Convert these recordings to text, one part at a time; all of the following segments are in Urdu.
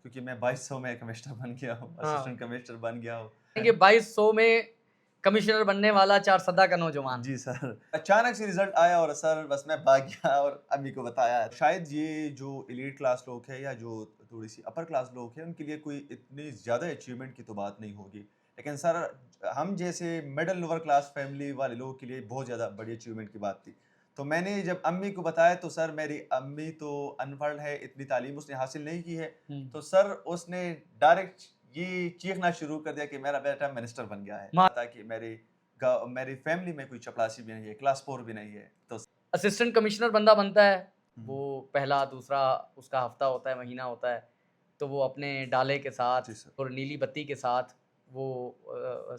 کیونکہ میں 2200 میں کمشنر بن گیا ہوں، اسسٹنٹ کمشنر بن گیا ہوں. 2200 میں کمشنر بننے والا 4 کا نوجوان. جی سر، اچانک سے رزلٹ آیا اور سر بس میں بھاگ گیا اور امی کو بتایا. شاید یہ جو ایلیٹ کلاس لوگ ہیں یا جو تھوڑی سی اپر کلاس لوگ ہیں ان کے لیے کوئی اتنی زیادہ اچیومنٹ کی تو بات نہیں ہوگی، لیکن سر ہم جیسے مڈل لوور کلاس فیملی والے لوگوں کے لیے بہت زیادہ بڑی اچیومنٹ کی بات تھی. تو میں نے جب امی کو بتایا تو سر میری امی تو ان پڑھ ہے، اتنی تعلیم اس نے حاصل نہیں کی ہے، تو سر اس نے ڈائریکٹ یہ چیخنا شروع کر دیا کہ میرا بیٹا منسٹر بن گیا ہے، تاکہ میری فیملی میں کوئی چپڑاسی بھی نہیں ہے، کلاس 4 بھی نہیں ہے. تو اسسٹنٹ کمشنر بندہ بنتا ہے، وہ پہلا دوسرا اس کا ہفتہ ہوتا ہے، مہینہ ہوتا ہے، تو وہ اپنے ڈالے کے ساتھ اور نیلی بتی کے ساتھ وہ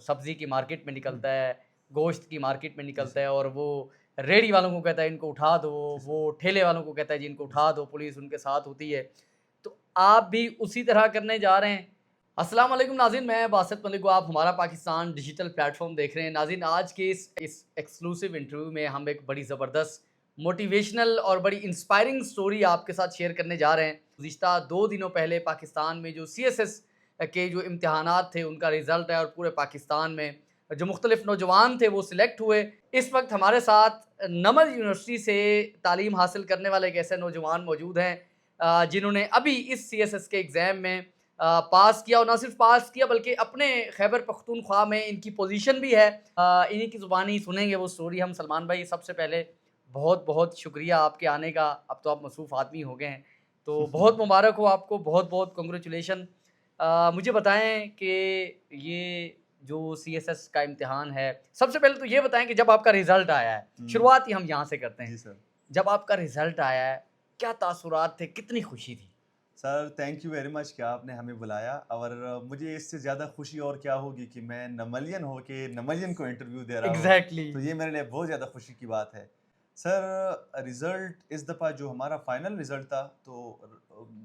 سبزی کی مارکیٹ میں نکلتا ہے، گوشت کی مارکیٹ میں نکلتا ہے، اور وہ ریڑھی والوں کو کہتا ہے ان کو اٹھا دو، وہ ٹھیلے والوں کو کہتا ہے جن کو اٹھا دو، پولیس ان کے ساتھ ہوتی ہے. تو آپ بھی اسی طرح کرنے جا رہے ہیں. السلام علیکم ناظرین، میں باسط ملک ہوں، آپ ہمارا پاکستان ڈیجیٹل پلیٹ فارم دیکھ رہے ہیں. ناظرین، آج کے اس ایکسکلوسیو انٹرویو میں ہم ایک بڑی زبردست موٹیویشنل اور بڑی انسپائرنگ سٹوری آپ کے ساتھ شیئر کرنے جا رہے ہیں. گزشتہ 2 دنوں پہلے پاکستان میں جو CSS کے جو امتحانات تھے ان کا رزلٹ ہے، اور پورے پاکستان میں جو مختلف نوجوان تھے وہ سلیکٹ ہوئے. اس وقت ہمارے ساتھ نمل یونیورسٹی سے تعلیم حاصل کرنے والے ایک ایسے نوجوان موجود ہیں جنہوں نے ابھی اس CSS کے ایگزام میں پاس کیا، اور نہ صرف پاس کیا بلکہ اپنے خیبر پختونخوا میں ان کی پوزیشن بھی ہے. انہی کی زبانی سنیں گے وہ سٹوری ہم. سلمان بھائی، سب سے پہلے بہت بہت شکریہ آپ کے آنے کا. اب تو آپ مصروف آدمی ہو گئے ہیں، تو بہت مبارک ہو آپ کو، بہت بہت کنگریچولیشن. مجھے بتائیں کہ یہ جو CSS کا امتحان ہے، سب سے پہلے تو یہ بتائیں کہ جب آپ کا رزلٹ آیا ہے، شروعات ہی ہم یہاں سے کرتے ہیں. جی سر، جب آپ کا رزلٹ آیا ہے کیا تاثرات تھے، کتنی خوشی تھی؟ Sir thank you very much کہ آپ نے ہمیں بلایا، اور مجھے اس سے زیادہ خوشی اور کیا ہوگی کہ میں نملین ہو کے نملین کو انٹرویو دے رہا ہوں. ایگزیکٹلی. تو یہ میرے لیے بہت زیادہ خوشی کی بات ہے. سر رزلٹ اس دفعہ جو ہمارا فائنل رزلٹ تھا تو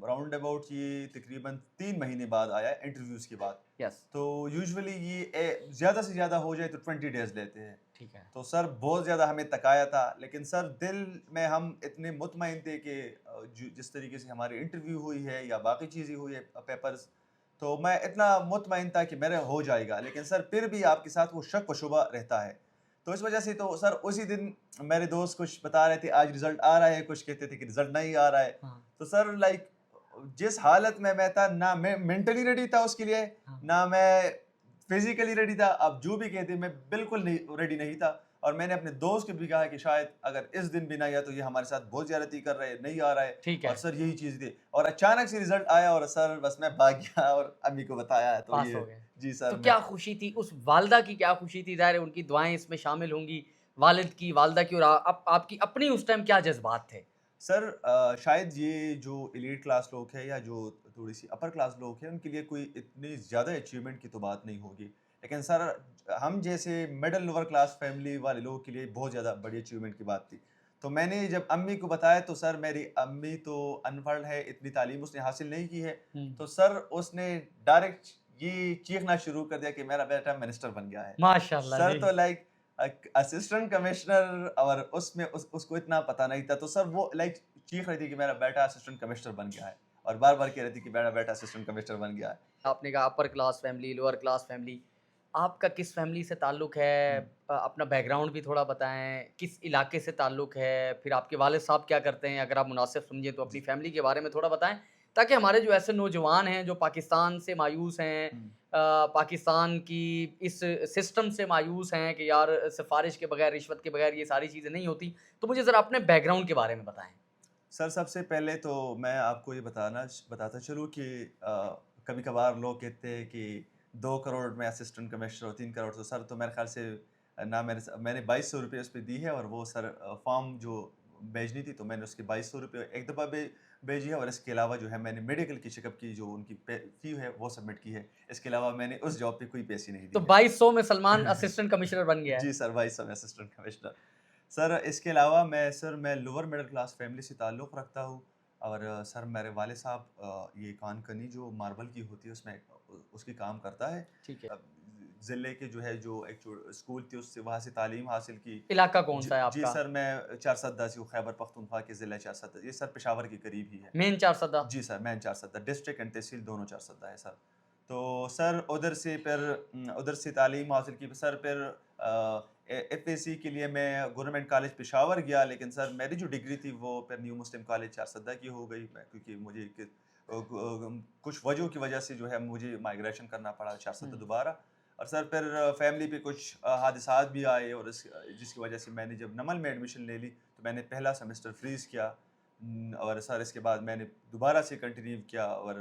راؤنڈ اباؤٹ یہ تقریباً 3 مہینے بعد آیا انٹرویوز کے بعد. یس. تو یوزولی یہ زیادہ سے زیادہ ہو جائے تو 20 ڈیز لیتے ہیں. ٹھیک ہے. تو سر بہت زیادہ ہمیں تکایا تھا، لیکن سر دل میں ہم اتنے مطمئن تھے کہ جس طریقے سے ہماری انٹرویو ہوئی ہے یا باقی چیزیں ہوئی ہے پیپرز، تو میں اتنا مطمئن تھا کہ میرا ہو جائے گا. لیکن سر پھر بھی آپ کے ساتھ وہ شک و شبہ رہتا ہے. تو اس وجہ سے تو سر اسی دن میرے دوست کچھ بتا رہے تھے آج رزلٹ آ رہا ہے، کچھ کہتے تھے کہ رزلٹ نہیں آ رہا ہے. تو سر لائک جس حالت میں تھا، نہ میں مینٹلی ریڈی تھا اس کے لیے، نہ میں فزیکلی ریڈی تھا. اب جو بھی کہتے میں بالکل نہیں ریڈی نہیں تھا. اور میں نے اپنے دوست کو بھی کہا کہ شاید اگر اس دن بھی نہیں آیا تو یہ ہمارے ساتھ بہت زیادتی کر رہے، نہیں آ رہا ہے. ٹھیک ہے. اور سر یہی چیز تھی، اور اچانک سے رزلٹ آیا اور سر بس میں بھاگ گیا اور امی کو بتایا. تو پاس یہ ہو گئے. جی سر. تو کیا خوشی تھی اس والدہ کی، کیا خوشی تھی؟ ظاہر ہے ان کی دعائیں اس میں شامل ہوں گی، والد کی، والدہ کی، اور آپ کی اپنی اس ٹائم کیا جذبات تھے؟ سر شاید یہ جو ایلیٹ کلاس لوگ ہیں یا جو تھوڑی سی اپر کلاس لوگ ہیں ان کے لیے کوئی اتنی زیادہ اچیومنٹ کی تو بات نہیں ہوگی، لیکن سر ہم جیسے مڈل لوور کلاس فیملی والے لوگوں کے لیے بہت زیادہ بڑی اچیومنٹ کی بات تھی. تو میں نے جب امی کو بتایا تو سر میری امی تو ان پڑھ ہے، اتنی تعلیم اس نے حاصل نہیں کی ہے، تو سر اس نے ڈائریکٹ یہ چیخنا شروع کر دیا کہ میرا بیٹا منسٹر بن گیا ہے. ماشاء اللہ. سر تو لائک اسسٹنٹ کمشنر، اور اس میں اس کو اتنا پتہ نہیں تھا. تو سر وہ لائک چیخ رہی تھی کہ میرا بیٹا اسسٹنٹ کمشنر بن گیا ہے، اور بار بار کہہ رہی تھی کہ میرا بیٹا اسسٹنٹ کمشنر بن گیا ہے. آپ نے کہا upper class family, lower class family, آپ کا کس فیملی سے تعلق ہے؟ اپنا بیک گراؤنڈ بھی تھوڑا بتائیں، کس علاقے سے تعلق ہے، پھر آپ کے والد صاحب کیا کرتے ہیں؟ اگر آپ مناسب سمجھیں تو اپنی فیملی کے بارے میں تھوڑا بتائیں، تاکہ ہمارے جو ایسے نوجوان ہیں جو پاکستان سے مایوس ہیں، پاکستان کی اس سسٹم سے مایوس ہیں کہ یار سفارش کے بغیر، رشوت کے بغیر یہ ساری چیزیں نہیں ہوتی، تو مجھے ذرا اپنے بیک گراؤنڈ کے بارے میں بتائیں. سر سب سے پہلے تو میں آپ کو یہ بتاتا چلوں کہ کبھی کبھار لوگ کہتے ہیں کہ 2 کروڑ میں اسسٹنٹ کمشنر ہو، 3 کروڑ. تو سر تو میرے خیال سے نہ میں نے 2200 روپئے اس پہ دی ہے، اور وہ سر فارم جو بھیجنی تھی تو میں نے اس کے 2200 روپئے ایک دفعہ بھیجی ہے. اور اس کے علاوہ جو ہے میں نے میڈیکل کی چیک اپ کی جو ان کی فی ہے وہ سبمٹ کی ہے. اس کے علاوہ میں نے اس جاب پہ کوئی پیسے نہیں تو دی ہے. 2200 میں سلمان اسسٹنٹ کمشنر بن گیا ہے. جی سر، 2200 میں اسسٹنٹ کمشنر. سر اس کے علاوہ میں لوور مڈل کلاس فیملی سے تعلق رکھتا ہوں. اور سر میرے والد صاحب یہ کان کنی جو ماربل کی ہوتی ہے اس میں اس کی کام کرتا ہے. ٹھیک ہے. ضلع کے جو ہے جو ایک اسکول تھی اس سے وہاں سے تعلیم حاصل کی. علاقہ کون سا ہے آپ جی کا؟ سر میں چارسدہ سے ہوں, خیبر پختونخوا کے ضلع چارسدہ, یہ سر پشاور کے قریب ہی ہے. مین چارسدہ؟ جی سر مین چارسدہ, ڈسٹرکٹ اینڈ تحصیل دونوں چارسدہ ہے سر. تو سر ادھر سے تعلیم حاصل کی. سر پھر ایف اے سی کے لیے میں گورنمنٹ کالج پشاور گیا, لیکن سر میری جو ڈگری تھی وہ پھر نیو مسلم کالج چارسدہ کی ہو گئی, کیونکہ مجھے کچھ وجہوں کی وجہ سے جو ہے مجھے مائگریشن کرنا پڑا چارسدہ دوبارہ. اور سر پھر فیملی پہ کچھ حادثات بھی آئے, اور جس کی وجہ سے میں نے جب نمل میں ایڈمیشن لے لی تو میں نے پہلا سیمسٹر فریز کیا, اور سر اس کے بعد میں نے دوبارہ سے کنٹینیو کیا, اور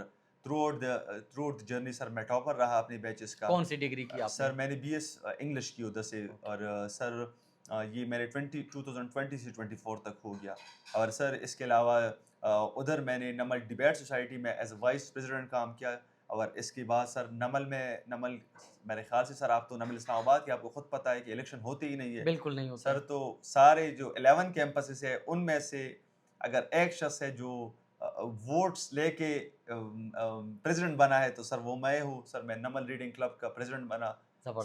تھرو آؤٹ جرنی سر میں ٹاپر رہا اپنے بیچز کا. کون سی ڈگری کی آپ نے؟ سر میں نے بی ایس انگلش کی ادھر سے, اور سر یہ میرے 2020 سے 24 تک ہو گیا. اور سر اس کے علاوہ ادھر میں نے نمل ڈبیٹ سوسائٹی میں ایز اے وائس پریزیڈنٹ کام کیا. اور اس کے بعد سر نمل میرے خیال سے سر آپ تو نمل اسلام آباد کے, آپ کو خود پتہ ہے کہ الیکشن ہوتے ہی نہیں ہے. بالکل نہیں ہوتا سر تو سارے جو 11 کیمپسز ہے ان میں سے اگر ایک شخص ہے جو ووٹس لے کے پریزیڈنٹ بنا ہے تو سر وہ میں ہوں. سر میں نمل ریڈنگ کلب کا پریزیڈنٹ بنا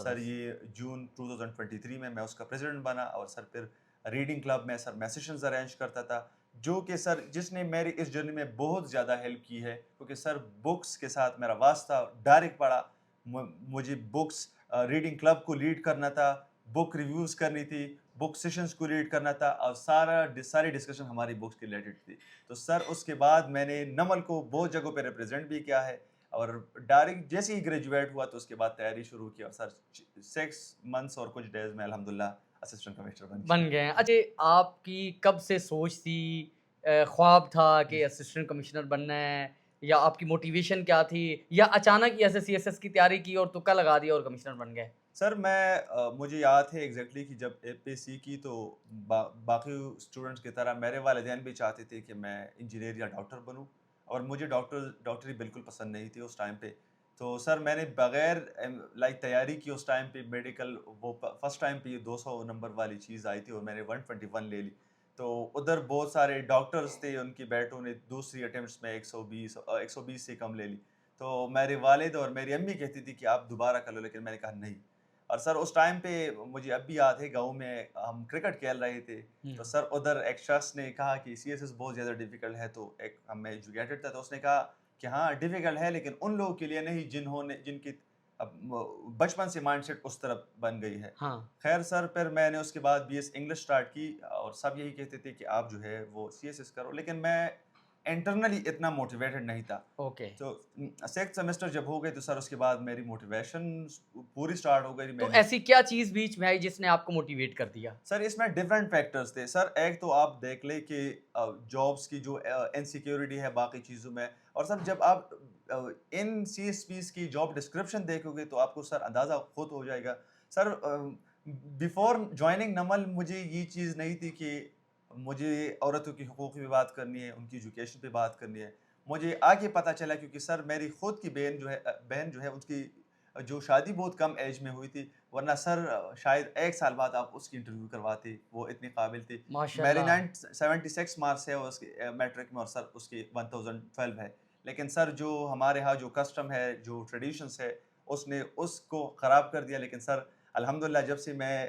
سر, یہ جون 2023 میں اس کا پریزیڈنٹ بنا. اور سر پھر ریڈنگ کلب میں سر میں سیشنز ارینج کرتا تھا, جو کہ سر جس نے میری اس جرنی میں بہت زیادہ ہیلپ کی ہے, کیونکہ سر بکس کے ساتھ میرا واسطہ ڈائریکٹ پڑا. مجھے بکس ریڈنگ کلب کو لیڈ کرنا تھا, بک ریویوز کرنی تھی, بک سیشنز کو لیڈ کرنا تھا, اور ساری ڈسکشن ہماری بکس کے ریلیٹڈ تھی. تو سر اس کے بعد میں نے نمل کو بہت جگہوں پہ ریپرزینٹ بھی کیا ہے, اور ڈائریکٹ جیسے ہی گریجویٹ ہوا تو اس کے بعد تیاری شروع کی, اور سر 6 منتھس اور کچھ ڈیز میں الحمدللہ اسسٹنٹ کمشنر بن گئے ہیں. اچھا, آپ کی کب سے سوچ تھی, خواب تھا کہ اسسٹنٹ کمشنر بننا ہے, یا آپ کی موٹیویشن کیا تھی, یا اچانک ہی ایسے سی ایس ایس کی تیاری کی اور تکا لگا دیا اور کمشنر بن گئے؟ سر مجھے یاد ہے ایگزیکٹلی کہ جب اے پی سی کی تو باقی اسٹوڈنٹس کی طرح میرے والدین بھی چاہتے تھے کہ میں انجینئر یا ڈاکٹر بنوں, اور مجھے ڈاکٹری بالکل پسند نہیں تھی اس ٹائم پہ. تو سر میں نے بغیر تیاری کی اس ٹائم پہ میڈیکل, وہ فرسٹ ٹائم پہ یہ 200 نمبر والی چیز آئی تھی اور میں نے 121 لے لی. تو ادھر بہت سارے ڈاکٹرز تھے, ان کی بیٹوں نے دوسری اٹیمپٹس میں 120 سے کم لے لی. تو میرے والد اور میری امی کہتی تھی کہ آپ دوبارہ کر لو, لیکن میں نے کہا نہیں. اور سر اس ٹائم پہ مجھے اب بھی یاد ہے, گاؤں میں ہم کرکٹ کھیل رہے تھے, تو سر ادھر ایک شخص نے کہا کہ سی ایس ایس بہت زیادہ ڈیفیکلٹ ہے. تو ایک ہم میں ایجوکیٹڈ تھا, تو اس نے کہا کہ ہاں ڈیفیکلٹ ہے, لیکن ان لوگوں کے لیے نہیں جن کی بچپن سے مائنڈ سیٹ اس طرف بن گئی ہے. خیر سر پھر میں نے اس کے بعد بی ایس انگلش اسٹارٹ کی, اور سب یہی کہتے تھے کہ آپ جو ہے وہ سی ایس ایس کرو, لیکن میں انٹرنلی اتنا موٹیویٹڈ نہیں تھا. اوکے. تو 6 سیمسٹر جب ہو گئے تو سر اس کے بعد میری موٹیویشن پوری سٹارٹ ہو گئی. تو ایسی کیا چیز بیچ میں آئی جس نے آپ کو موٹیویٹ کر دیا؟ سر اس میں ڈفرینٹ فیکٹرز تھے. سر ایک تو آپ دیکھ لیں کہ جابس کی جو انسیکیورٹی ہے باقی چیزوں میں, اور سر جب آپ ان سی ایس پیز کی جاب ڈسکرپشن دیکھو گے تو آپ کو سر اندازہ خود ہو جائے گا. سر بیفور جوائننگ نمل مجھے یہ چیز نہیں تھی کہ مجھے عورتوں کی حقوق پہ بات کرنی ہے, ان کی ایجوکیشن پہ بات کرنی ہے. مجھے آگے پتہ چلا کیونکہ سر میری خود کی بہن جو ہے اس کی جو شادی بہت کم ایج میں ہوئی تھی, ورنہ سر شاید 1 سال بعد آپ اس کی انٹرویو کرواتے, وہ اتنی قابل تھی. میری 976 مارکس ہے اس کے میٹرک میں, اور سر اس کی 1012 ہے. لیکن سر جو ہمارے ہاں جو کسٹم ہے, جو ٹریڈیشنس ہے, اس نے اس کو خراب کر دیا. لیکن سر الحمدللہ جب سے میں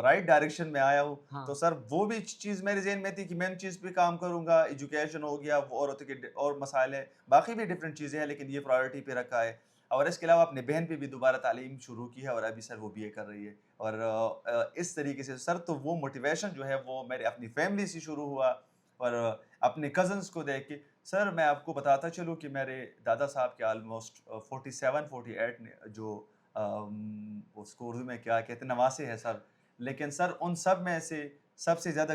رائٹ ڈائریکشن میں آیا ہوں, تو سر وہ بھی چیز میرے ذہن میں تھی کہ میں ان چیز پہ کام کروں گا. ایجوکیشن ہو گیا, وہ عورتوں کے اور مسائل ہیں, باقی بھی ڈفرینٹ چیزیں ہیں, لیکن یہ پرائیورٹی پہ رکھا ہے. اور اس کے علاوہ اپنے بہن پہ بھی دوبارہ تعلیم شروع کی ہے, اور ابھی سر وہ بی اے کر رہی ہے. اور اس طریقے سے سر تو وہ موٹیویشن جو ہے وہ میرے اپنی فیملی سے شروع ہوا, اور اپنے کزنس کو دیکھ کے. سر میں آپ کو بتاتا چلوں کہ میرے دادا صاحب کے آلموسٹ 47-48 نے جو اس کو اردو میں کیا کہتے ہیں نواسے ہے سر, لیکن سر ان سب میں سے سب سے زیادہ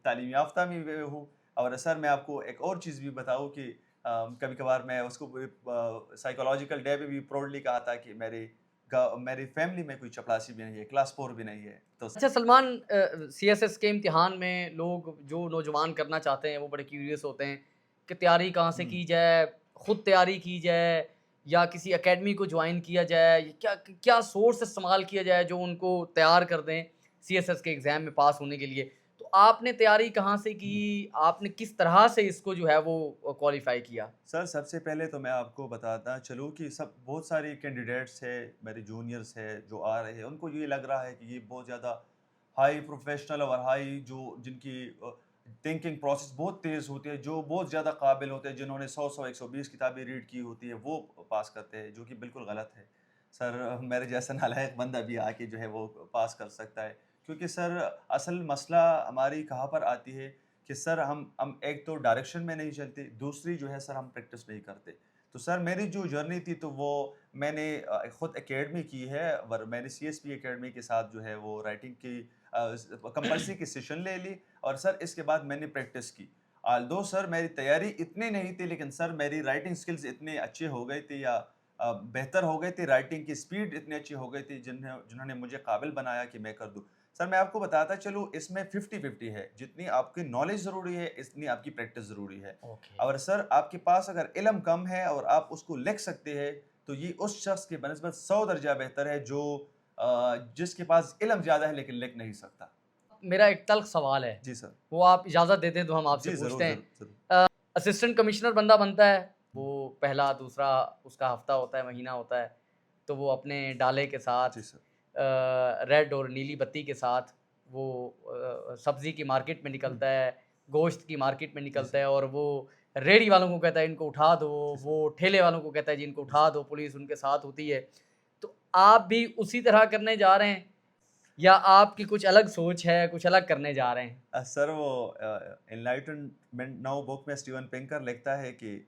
تعلیم یافتہ میں ہوں. اور سر میں آپ کو ایک اور چیز بھی بتاؤں کہ کبھی کبھار میں اس کو سائیکولوجیکل ڈے پہ بھی پراؤڈلی کہا تھا کہ میری فیملی میں کوئی چپڑاسی بھی نہیں ہے, کلاس 4 بھی نہیں ہے. تو اچھا سلمان, سی ایس ایس کے امتحان میں لوگ جو نوجوان کرنا چاہتے ہیں وہ بڑے کیوریس ہوتے ہیں کہ تیاری کہاں سے کی جائے, خود تیاری کی جائے یا کسی اکیڈمی کو جوائن کیا جائے, کیا سورس استعمال کیا جائے جو ان کو تیار کر دیں سی ایس ایس کے ایگزام میں پاس ہونے کے لیے. تو آپ نے تیاری کہاں سے کی؟ آپ نے کس طرح سے اس کو جو ہے وہ کوالیفائی کیا؟ سر سب سے پہلے تو میں آپ کو بتاتا چلوں کہ بہت ساری کینڈیڈیٹس ہے، میرے جونیئرس ہے جو آ رہے ہیں، ان کو یہ لگ رہا ہے کہ یہ بہت زیادہ ہائی پروفیشنل اور ہائی جن کی تھنکنگ پروسیس بہت تیز ہوتی ہے، جو بہت زیادہ قابل ہوتے ہیں، جنہوں نے 100 120 کتابیں ریڈ کی ہوتی ہے، وہ پاس کرتے ہیں، جو کہ بالکل غلط ہے۔ سر میرے جیسا نالائق بندہ بھی آ کے جو ہے وہ پاس کر سکتا ہے، کیونکہ سر اصل مسئلہ ہماری کہاں پر آتی ہے کہ سر ہم ایک تو ڈائریکشن میں نہیں چلتے، دوسری جو ہے سر ہم پریکٹس نہیں کرتے۔ تو سر میری جو جرنی تھی تو وہ میں نے خود اکیڈمی کی ہے، اور میں نے CSP اکیڈمی کے ساتھ جو ہے وہ رائٹنگ کی کمپلسری کی سیشن لے لی، اور سر اس کے بعد میں نے پریکٹس کی۔ آلدو سر میری تیاری اتنی نہیں تھی، لیکن سر میری رائٹنگ سکلز اتنے اچھے ہو گئی تھی، یا بہتر ہو گئی تھی، رائٹنگ کی سپیڈ اتنی اچھی ہو گئی تھی جنہوں نے مجھے قابل بنایا کہ میں کر دوں۔ سر میں آپ کو بتاتا چلوں، اس میں 50-50 ہے، جتنی آپ کی نالج ضروری ہے اتنی آپ کی پریکٹس ضروری ہے۔ اور سر آپ کے پاس اگر علم کم ہے اور آپ اس کو لکھ سکتے ہیں تو یہ اس شخص کے بنسبت 100 درجہ بہتر ہے جو جس کے پاس علم زیادہ ہے لیکن لکھ نہیں سکتا۔ میرا ایک تلخ سوال ہے، جی سر۔ وہ آپ اجازت دیتے ہیں تو ہم آپ سے جی ضرور پوچھتے ہیں۔ ضرور۔ اسسٹنٹ کمشنر بندہ بنتا ہے، وہ پہلا دوسرا اس کا ہفتہ ہوتا ہے، مہینہ ہوتا ہے، تو وہ اپنے ڈالے کے ساتھ جی سر۔ ریڈ اور نیلی بتی کے ساتھ وہ سبزی کی مارکیٹ میں نکلتا ہے، گوشت کی مارکیٹ میں نکلتا ہے، اور وہ ریڑھی والوں کو کہتا ہے ان کو اٹھا دو، وہ ٹھیلے والوں کو کہتا ہے جن کو اٹھا دو، پولیس ان کے ساتھ ہوتی ہے۔ تو آپ بھی اسی طرح کرنے جا رہے ہیں یا آپ کی کچھ الگ سوچ ہے، کچھ الگ کرنے جا رہے ہیں؟ سر وہ انلائٹنمنٹ ناؤ بک میں اسٹیون پنکر لکھتا ہے کہ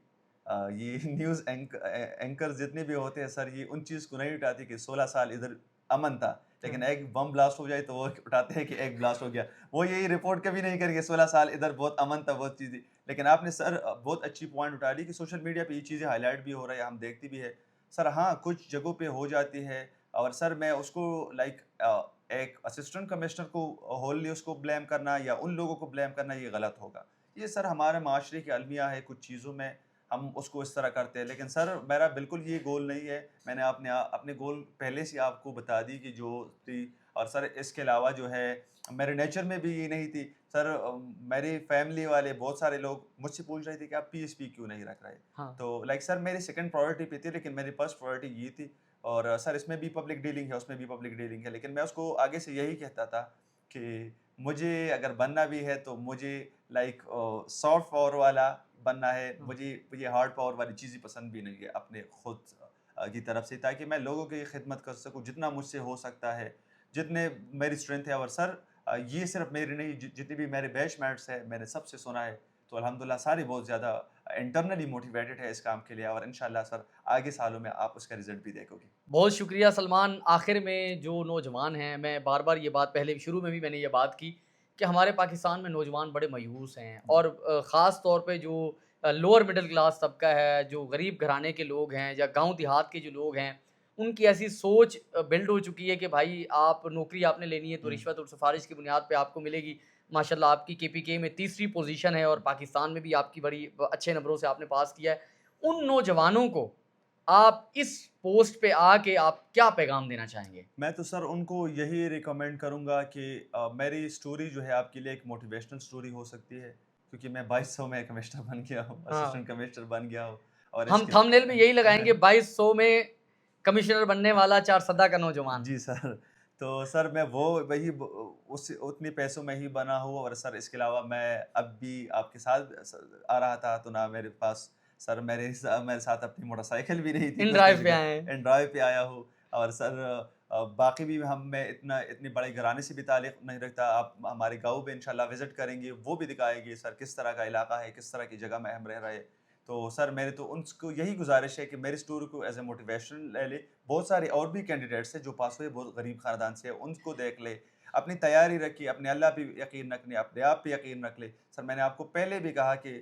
یہ نیوز اینکر جتنے بھی ہوتے ہیں سر، یہ ان چیز کو نہیں اٹھاتے کہ 16 سال ادھر امن تھا، لیکن ایک بم بلاسٹ ہو جائے تو وہ اٹھاتے ہیں کہ ایک بلاسٹ ہو گیا، وہ یہی رپورٹ کبھی نہیں کریں گے 16 سال ادھر بہت امن تھا، بہت چیزیں۔ لیکن آپ نے سر بہت اچھی پوائنٹ اٹھا لی کہ سوشل میڈیا پہ یہ چیزیں ہائی لائٹ بھی ہو رہا ہے، ہم دیکھتے بھی ہے سر۔ ہاں کچھ جگہوں پہ ہو جاتی ہے، اور سر میں اس کو لائک ایک اسسٹنٹ کمشنر کو ہوللی اس کو بلیم کرنا یا ان لوگوں کو بلیم کرنا یہ غلط ہوگا۔ یہ سر ہمارے معاشرے کی المیہ ہے، کچھ چیزوں میں ہم اس کو اس طرح کرتے ہیں، لیکن سر میرا بالکل یہ گول نہیں ہے۔ میں نے اپنے گول پہلے سے آپ کو بتا دی کہ جو تھی، اور سر اس کے علاوہ جو ہے میرے نیچر میں بھی یہ نہیں تھی سر۔ میری فیملی والے بہت سارے لوگ مجھ سے پوچھ رہے تھے کہ آپ PSP کیوں نہیں رکھ رہے، تو لائک سر میری سیکنڈ پرائورٹی پہ تھی، لیکن میری فرسٹ پرائورٹی یہ تھی۔ اور سر اس میں بھی پبلک ڈیلنگ ہے، اس میں بھی پبلک ڈیلنگ ہے، لیکن میں اس کو آگے سے یہی کہتا تھا کہ مجھے اگر بننا بھی ہے تو مجھے لائک سافٹ پاور والا بننا ہے، مجھے یہ ہارڈ پاور والی چیزیں پسند بھی نہیں ہے اپنے خود کی طرف سے، تاکہ میں لوگوں کی خدمت کر سکوں جتنا مجھ سے ہو سکتا ہے، جتنے میری اسٹرینتھ ہے۔ اور سر یہ صرف میری نہیں، جتنے بھی میرے بیچ میٹس ہیں میں نے سب سے سنا ہے، تو الحمدللہ سارے بہت زیادہ انٹرنلی موٹیویٹڈ ہے اس کام کے لیے، اور انشاءاللہ سر آگے سالوں میں آپ اس کا رزلٹ بھی دیکھو گے۔ بہت شکریہ سلمان۔ آخر میں جو نوجوان ہیں، میں بار بار یہ بات پہلے شروع میں بھی میں نے یہ بات کی کہ ہمارے پاکستان میں نوجوان بڑے مایوس ہیں، اور خاص طور پہ جو لوور مڈل کلاس طبقہ ہے، جو غریب گھرانے کے لوگ ہیں یا گاؤں دیہات کے جو لوگ ہیں، ان کی ایسی سوچ بلڈ ہو چکی ہے کہ بھائی آپ نوکری آپ نے لینی ہے تو رشوت اور سفارش کی بنیاد پہ آپ کو ملے گی۔ ماشاءاللہ آپ کی KPK میں تیسری پوزیشن ہے، اور پاکستان میں بھی آپ کی بڑی اچھے نمبروں سے آپ نے پاس کیا ہے۔ ان نوجوانوں کو آپ اس پوسٹ پہ آ کے آپ کیا پیغام دینا چاہیں گے؟ میں تو سر ان کو یہی ریکمینڈ کروں گا کہ میری سٹوری جو ہے آپ کے لیے ایک موٹیویشنل سٹوری ہو سکتی ہے، کیونکہ میں 2200 میں کمشنر بن گیا ہوں، اسسٹنٹ کمشنر بن گیا ہوں، اور ہم تھم نیل میں یہی لگائیں گے 2200 میں کمشنر بننے والا 4 سدہ کا نوجوان۔ جی سر، تو سر میں وہی اتنے پیسوں میں ہی بنا ہوں، اور سر اس کے علاوہ میں اب بھی آپ کے ساتھ آ رہا تھا تو نہ میرے پاس سر میرے ساتھ اپنی موٹر سائیکل بھی نہیں تھی، ان ڈرائیو پہ آئے ہیں۔ ان ڈرائیو پہ آیا ہوں، اور سر باقی بھی میں اتنے بڑے گھرانے سے بھی تعلق نہیں رکھتا۔ آپ ہمارے گاؤں پہ انشاءاللہ وزٹ کریں گے، وہ بھی دکھائیں گے سر کس طرح کا علاقہ ہے، کس طرح کی جگہ میں ہم رہ رہے۔ تو سر میرے تو ان کو یہی گزارش ہے کہ میری سٹوری کو ایز اے موٹیویشن لے لے۔ بہت سارے اور بھی کینڈیڈیٹس ہیں جو پاس ہوئے بہت غریب خاندان سے، ان کو دیکھ لے، اپنی تیاری رکھی، اپنے اللہ پہ یقین رکھنے، اپنے آپ پہ یقین رکھ لے۔ سر میں نے آپ کو پہلے بھی کہا کہ